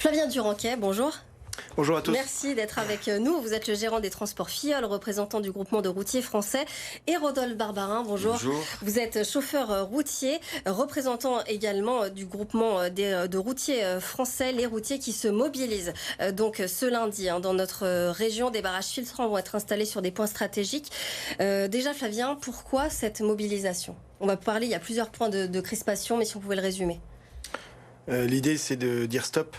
Flavien Duranquet, bonjour. Bonjour à tous. Merci d'être avec nous. Vous êtes le gérant des transports Filleul, représentant du groupement de routiers français. Et Rodolphe Barbarin, bonjour. Bonjour. Vous êtes chauffeur routier, représentant également du groupement de routiers français, les routiers qui se mobilisent. Donc ce lundi, dans notre région, des barrages filtrants vont être installés sur des points stratégiques. Déjà Flavien, pourquoi cette mobilisation? On va parler, il y a plusieurs points de crispation, mais si on pouvait le résumer. L'idée, c'est de dire stop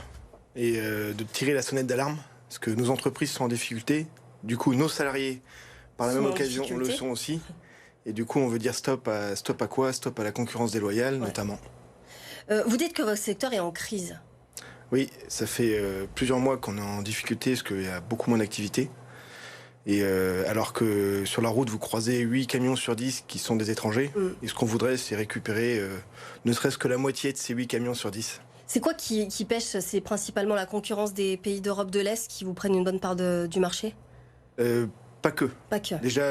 et de tirer la sonnette d'alarme, parce que nos entreprises sont en difficulté. Du coup, nos salariés, par la même occasion, le sont aussi. Et du coup, on veut dire stop à quoi? Stop à la concurrence déloyale, notamment. Vous dites que votre secteur est en crise. Oui, ça fait plusieurs mois qu'on est en difficulté, parce qu'il y a beaucoup moins d'activité. Et alors que sur la route, vous croisez 8 camions sur 10 qui sont des étrangers. Et ce qu'on voudrait, c'est récupérer ne serait-ce que la moitié de ces 8 camions sur 10. C'est quoi qui pêche? C'est principalement la concurrence des pays d'Europe de l'Est qui vous prennent une bonne part du marché? Pas que. Pas que. Déjà,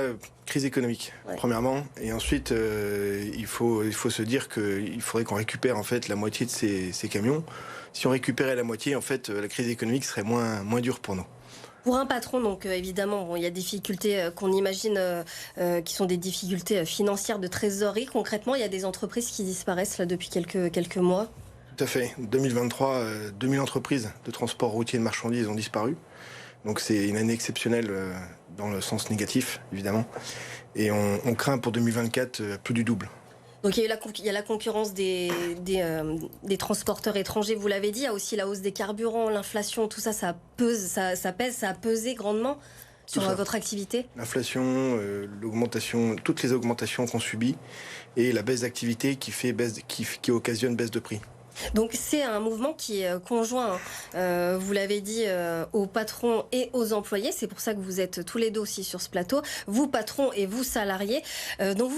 crise économique, premièrement. Et ensuite, il faut se dire qu'il faudrait qu'on récupère en fait la moitié de ces camions. Si on récupérait la moitié, en fait, la crise économique serait moins dure pour nous. Pour un patron, donc évidemment, il y a des difficultés qu'on imagine qui sont des difficultés financières de trésorerie. Concrètement, il y a des entreprises qui disparaissent là depuis quelques mois. Tout à fait. 2023, 2000 entreprises de transport routier de marchandises ont disparu. Donc c'est une année exceptionnelle dans le sens négatif, évidemment. Et on craint pour 2024 plus du double. Donc il y a la concurrence des transporteurs étrangers, vous l'avez dit. Il y a aussi la hausse des carburants, l'inflation, tout ça, ça a pesé grandement sur votre activité. L'inflation, l'augmentation, toutes les augmentations qu'on subit et la baisse d'activité qui occasionne baisse de prix. Donc c'est un mouvement qui est conjoint, vous l'avez dit, aux patrons et aux employés. C'est pour ça que vous êtes tous les deux aussi sur ce plateau, vous patrons et vous salariés. Donc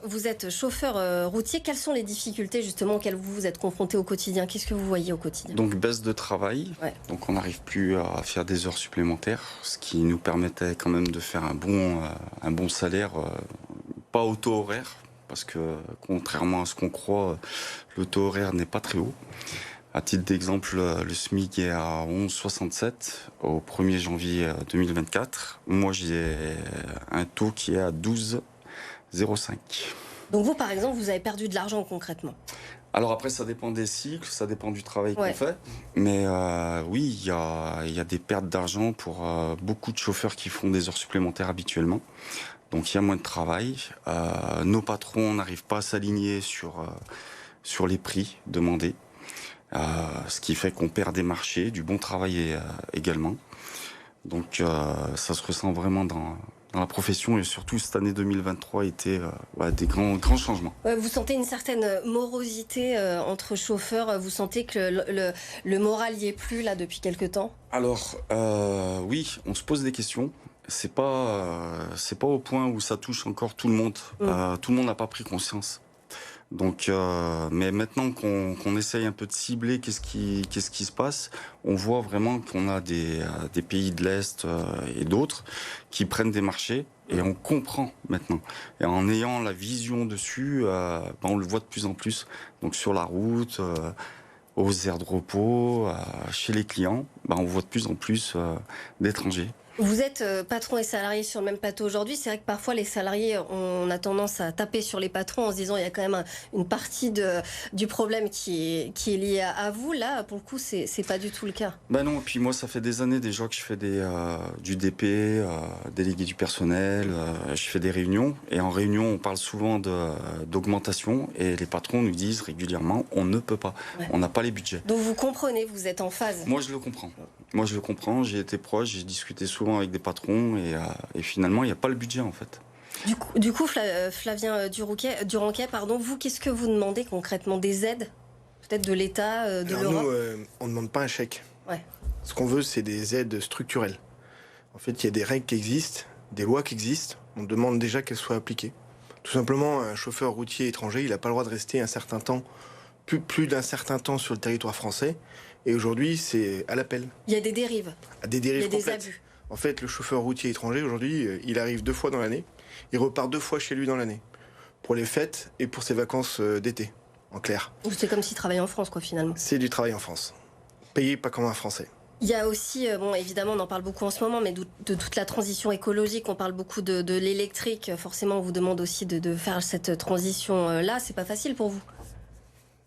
vous êtes chauffeur routier. Quelles sont les difficultés justement auxquelles vous êtes confrontés au quotidien? Qu'est-ce que vous voyez au quotidien? Donc baisse de travail, donc on n'arrive plus à faire des heures supplémentaires, ce qui nous permettait quand même de faire un bon salaire, pas au taux horaire. Parce que, contrairement à ce qu'on croit, le taux horaire n'est pas très haut. À titre d'exemple, le SMIC est à 11,67 au 1er janvier 2024. Moi, j'ai un taux qui est à 12,05. Donc vous, par exemple, vous avez perdu de l'argent concrètement? Alors après, ça dépend des cycles, ça dépend du travail qu'on fait. Mais oui, il y a des pertes d'argent pour beaucoup de chauffeurs qui font des heures supplémentaires habituellement. Donc il y a moins de travail. Nos patrons n'arrivent pas à s'aligner sur les prix demandés. Ce qui fait qu'on perd des marchés, du bon travail également. Donc ça se ressent vraiment dans la profession, et surtout cette année 2023 a été des grands changements. Vous sentez une certaine morosité entre chauffeurs? Vous sentez que le moral y est plus là depuis quelque temps? Alors oui, on se pose des questions. C'est pas au point où ça touche encore tout le monde. Tout le monde n'a pas pris conscience. Donc, mais maintenant qu'on essaye un peu de cibler qu'est-ce qui se passe, on voit vraiment qu'on a des pays de l'Est et d'autres qui prennent des marchés, et on comprend maintenant. Et en ayant la vision dessus, on le voit de plus en plus. Donc sur la route, aux aires de repos, chez les clients, on voit de plus en plus d'étrangers. Vous êtes patron et salarié sur le même plateau aujourd'hui. C'est vrai que parfois les salariés, on a tendance à taper sur les patrons en se disant il y a quand même une partie du problème qui est liée à vous. Là, pour le coup, c'est pas du tout le cas. Non, et puis moi, ça fait des années déjà que je fais du DP, délégué du personnel, je fais des réunions. Et en réunion, on parle souvent d'augmentation, et les patrons nous disent régulièrement on ne peut pas, on n'a pas les budgets. Donc vous comprenez, vous êtes en phase. Moi, je le comprends, j'ai été proche, j'ai discuté souvent avec des patrons, et finalement il n'y a pas le budget en fait. Du coup Flavien Duranquet, vous, qu'est-ce que vous demandez concrètement? Des aides? Peut-être de l'État, de l'Europe? Nous, on ne demande pas un chèque. Ce qu'on veut, c'est des aides structurelles. En fait, il y a des règles qui existent, des lois qui existent, on demande déjà qu'elles soient appliquées. Tout simplement, un chauffeur routier étranger, il n'a pas le droit de rester un certain temps, plus d'un certain temps sur le territoire français. Et aujourd'hui, c'est à l'appel. Il y a des dérives. Des dérives il y a complètes. Des abus. En fait, le chauffeur routier étranger, aujourd'hui, il arrive 2 fois dans l'année. Il repart 2 fois chez lui dans l'année. Pour les fêtes et pour ses vacances d'été, en clair. C'est comme s'il travaillait en France, quoi, finalement. C'est du travail en France. Payé pas comme un Français. Il y a aussi, bon, évidemment, on en parle beaucoup en ce moment, mais de toute la transition écologique, on parle beaucoup de l'électrique. Forcément, on vous demande aussi de faire cette transition-là. C'est pas facile pour vous?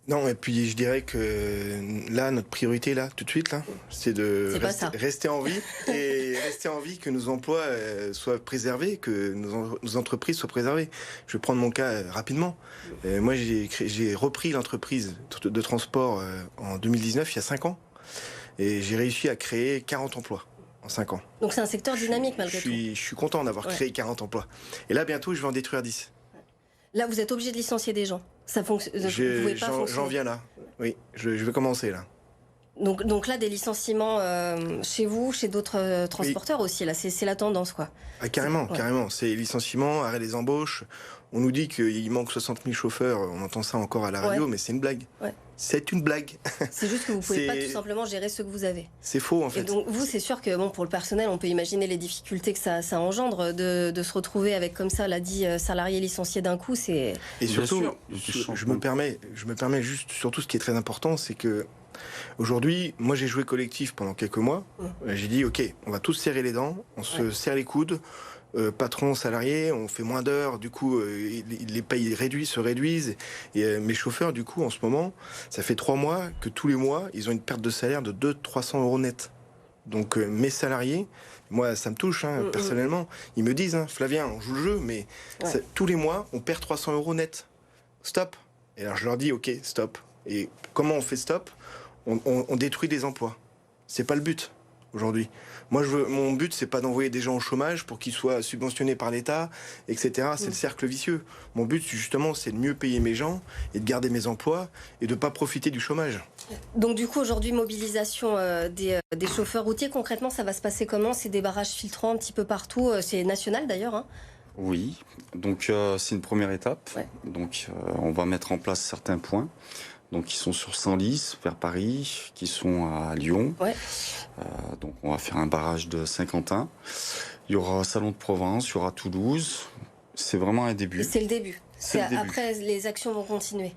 Non, et puis je dirais que là, notre priorité, là, tout de suite, là, c'est de rester en vie et rester en vie, que nos emplois soient préservés, que nos entreprises soient préservées. Je vais prendre mon cas rapidement. Moi, j'ai repris l'entreprise de transport en 2019, il y a 5 ans, et j'ai réussi à créer 40 emplois en 5 ans. Donc c'est un secteur dynamique malgré tout. Je suis content d'avoir créé 40 emplois. Et là, bientôt, je vais en détruire 10. Là, vous êtes obligé de licencier des gens. Ça fonctionne. J'en viens là. Oui, je vais commencer là. Donc là, des licenciements chez vous, chez d'autres transporteurs aussi. Là, c'est la tendance, quoi. Ah, carrément, carrément. C'est licenciements, arrêt des embauches. On nous dit qu'il manque 60 000 chauffeurs. On entend ça encore à la radio, mais c'est une blague. C'est une blague. C'est juste que vous pouvez pas tout simplement gérer ce que vous avez. C'est faux, en fait. Et donc, vous, c'est sûr que bon, pour le personnel, on peut imaginer les difficultés que ça engendre de se retrouver avec comme ça, 10 salariés licenciés d'un coup. Et surtout, je me permets juste, surtout ce qui est très important, c'est que aujourd'hui, moi j'ai joué collectif pendant quelques mois. J'ai dit, ok, on va tous serrer les dents, on se serre les coudes. Patron, salarié, on fait moins d'heures, du coup les payes se réduisent. Et mes chauffeurs, du coup, en ce moment, ça fait 3 mois que tous les mois, ils ont une perte de salaire de 200-300 euros net. Donc mes salariés, moi ça me touche personnellement, ils me disent, Flavien, on joue le jeu, mais tous les mois, on perd 300 euros net. Stop. Et alors je leur dis, ok, stop. Et comment on fait stop? On détruit des emplois. C'est pas le but aujourd'hui. Moi, mon but, c'est pas d'envoyer des gens au chômage pour qu'ils soient subventionnés par l'État, etc. C'est le cercle vicieux. Mon but, justement, c'est de mieux payer mes gens et de garder mes emplois et de pas profiter du chômage. Donc, du coup, aujourd'hui, mobilisation des chauffeurs routiers. Concrètement, ça va se passer comment? C'est des barrages filtrants un petit peu partout. C'est national, d'ailleurs, Oui. Donc, c'est une première étape. Donc, on va mettre en place certains points. Donc, qui sont sur Senlis, vers Paris, qui sont à Lyon. Donc, on va faire un barrage de Saint-Quentin. Il y aura Salon de Provence, il y aura Toulouse. C'est vraiment un début. C'est le début. Après, les actions vont continuer.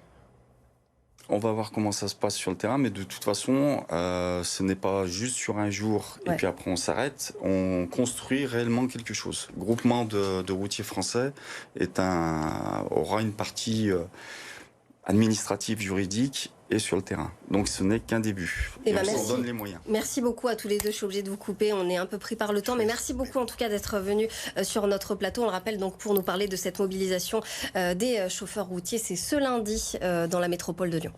On va voir comment ça se passe sur le terrain, mais de toute façon, ce n'est pas juste sur un jour et puis après on s'arrête. On construit réellement quelque chose. Le groupement de routiers français aura une partie administrative, juridique et sur le terrain. Donc ce n'est qu'un début. Et on s'en donne les moyens. Merci beaucoup à tous les deux. Je suis obligée de vous couper. On est un peu pris par le temps. Mais merci beaucoup en tout cas d'être venus sur notre plateau. On le rappelle donc pour nous parler de cette mobilisation des chauffeurs routiers. C'est ce lundi dans la métropole de Lyon.